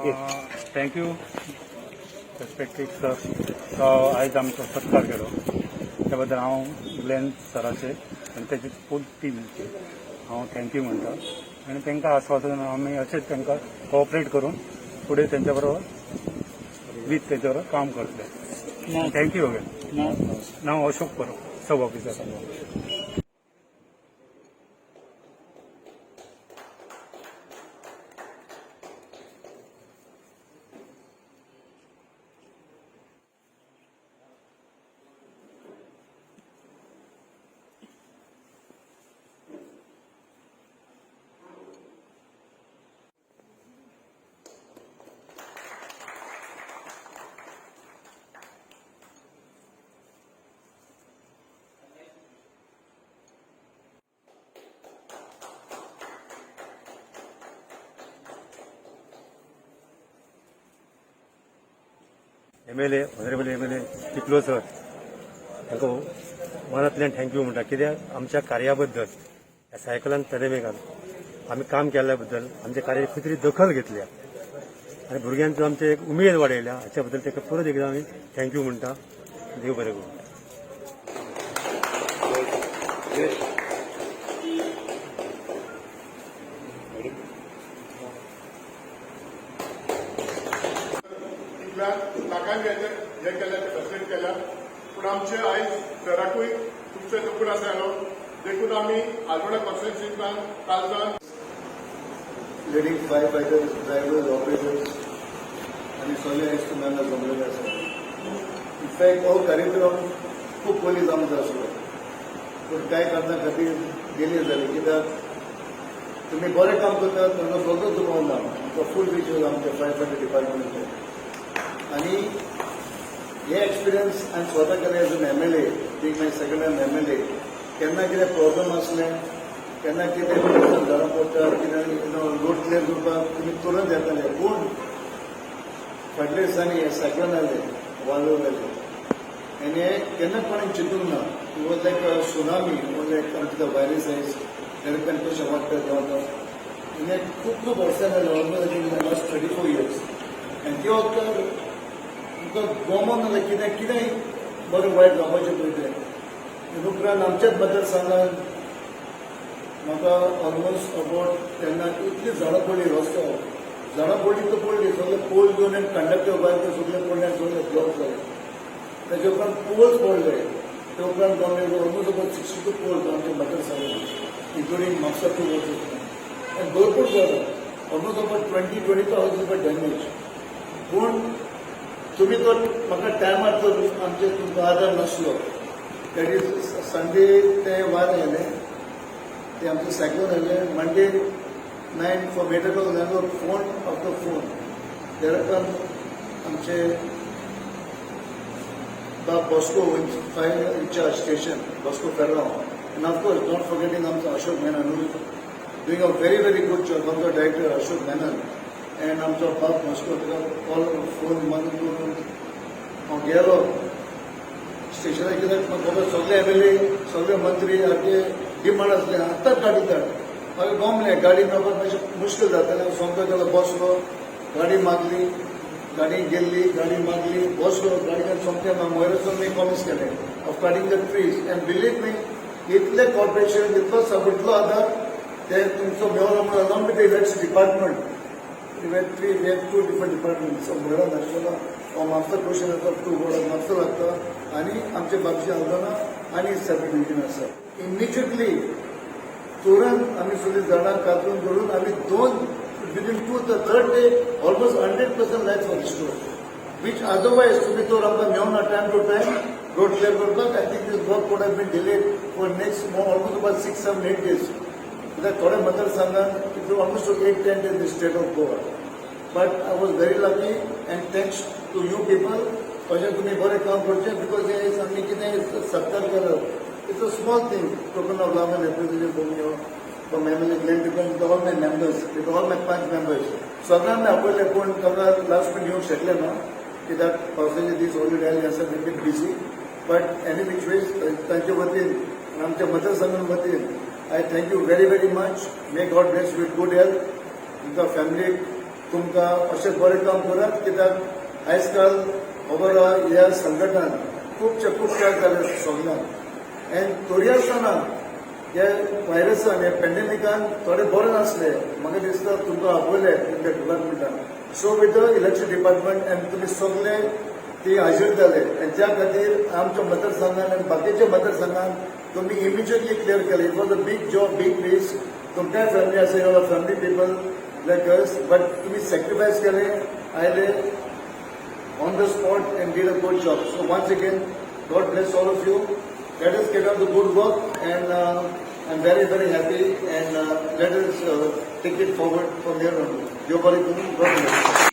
Okay thank you respected sir आयज आमचो सत्कार केलो त्या बद्दल हांव ग्लेन सराचे आनी ताची फूल टीमचे हांव थँक्यू म्हणटा आनी तांकां आस्वासन आमी अशेंच तांकां कोऑपरेट करून फुडें तेंच्या बरोबर वीथ तेंच्या बरोबर काम करतले थँक्यू अगेन नांव Ashok Parab sub officer MLA honourable MLA चिखलो सर ताका मनांतल्यान थँक्यू म्हणटा कित्याक आमच्या कार्या बद्दल ह्या सायकलान तरेमेकान आमी काम केल्ल्या बद्दल आमच्या कार्याची खंय तरी दखल घेतल्या आनी भुरग्यांचो आमचे एक उमेद वाडयल्या हाच्या बद्दल ताका परत एकदां आमी थँक्यू म्हणटा देव बरें करूं लोकांनी हे केल्या ते फॅसिलिटी केल्या पूण आमचे आयज सराकूय तुमचे दुखून आसलो देखून आमी आल्दोणा कॉन्स्टिट्युएन्सींतल्यान कालजान leading firefighters, drivers, operators, आणि सगळे इंस्ट्रुमेंट जमलेले आसा. इनफॅक्ट हो कार्यक्रम खूप पयलीं जावंक जाय आसलो पूण कांय कारणां खातीर डिले जाली कित्याक तुमी बरें काम करतात ताजो सगळो दुबाव ना आमचो फूल विशय आमच्या फायर फायटर डिपार्टमेंटाचो आणि हे एक्सपिरियन्स हांवें स्वता केले as an MLA being my second time MLA केन्ना कितें प्रॉब्लम आसलें केन्ना कितें घरा पडटा कितें रोड क्लियर करपाक तुमी तुरंत येताले पूण फाटल्या दिसांनी हे सायक्लोन आयले वादळ जालें आनी हे केन्ना कोणें चिंतूंक ना it was like tsunami was like आमचे वायरस आयज तेरेपेन कशें वाडटा देंवता आनी हे खूब वर्सां जालें ऑलमोस्ट लास्ट 34 years आनी ते वखदार तुमकां गोमोन नासलें कितें कितेंय बरें वायट जावपाचें पयलें उपरांत आमच्याच मतदारसंघांत म्हाका ऑलमोस्ट अबावट तेन्ना इतली झाडां पडली रस्त्यावर झाडां पडली तर पडली सगळे पोल घेवन आनी कंडक्टर भायर ते सगळे पडले आनी सगळे ब्लॉक जाले ताचे उपरांत पोल्स पडले ते उपरांत गव्हर्मेंट ऑलमोस्ट अबावट 62 पोल्स आमच्या मतदारसंघांत इन्क्लुडींग म्हापसा टू वॉटर्स आनी भरपूर जाता ऑलमोस्ट अबावट 20,000 रुपया डॅमेज पूण तुमी तर म्हाका टायमार तर आमचे तुमचो आदार नासलो दॅट इज संडे ते वार आयले ते आमचे सायक्लोन आयले मंडे 9 फॉर मेडिकल जालो फोन आफ्टर फोन देराकन आमचे Bosco fire in-charge station Bosco Ferrao and of course don't forgetting आमचो Ashok Menon doing a very good job आमचो डायरेक्टर अशोक मेनन एंड आमचो बाप मस्को कॉल फोन मारून करून हांव गेलो स्टेशनार कित्याक म्हाका सगळे MLA सगळे मंत्री सारके डिमांड आसले आतांच गाडी धाड म्हाका गमलें गाडी मेळपाक मातशें मुश्कील जातालें हांव सोमतो गेलो बसलो गाडी मागली गाडी गेल्ली गाडी मागली बसलो गाडयेन सोमतें मोयरासून मी प्रॉमिस केलें of cutting the trees and believe me इतले कॉर्पोरेशन इतलो इतलो आदार ते तुमचो मेळ्ळो म्हणून along with the electricity department we have two different departments. So, Mora National, or Master Question of two Board Master Lata, Ani, Amche Babji Aldana, Ani separate division, sir. Immediately, Turan, Ami Suli Zana, Katun, Gurun, Ami Don, within 2 the third day, almost 100% lights were restored. Which otherwise, to be told, Myona time to time, road clear work, I think this work would have been delayed for next almost about 6, 7, 8 days. That Thode Matar Sanghan, it was almost 8-10 days in the state of Goa. But I was very lucky and thanks to you people, अशें तुमी बरें काम करचें because हे आमी कितें सत्कार करप. It's a small thing, token of love and appreciation from you, from MLA Glenn Tippon, to all my members, with all my 5 members. सगळ्यांना आपले कोण कमरा लास्ट पण येवंक शकले ना कित्याक पावसाचे दीस हॉलिडे आयले आसा ते bit busy but any which ways तांचे वतीन आमच्या मतदारसंघां वतीन I thank you very much. May God bless you with good health. तुमका फॅमिली तुमकां अशें बरें काम करात, कित्याक आयज काल खबर आहा ह्या संघटनान खूबशे उपकार जाले सगळ्यांक एन्ड तरी आसतना हे व्हायरसान हे पेंडेमिकान थोडे बरे नासले. म्हाका दिसता तुमकां आपयले तुमच्या डिपार्टमेंटान. So with the election department and तुमी सगळे ती हाजीर जाले आनी त्या खातीर आमच्या मतदारसंघान आनी बाकीच्या मतदारसंघान तुमी इमिजिएटली क्लियर केले. It was a big job, big risk. तुमकांय फॅमिली आसा, your family people like us, but तुमी सॅक्रिफायस केले, आयले on the spot and did a good job. So once again God bless all of you. Let us get on the good work, and I'm very, very happy, and let us take it forward from here on. God bless.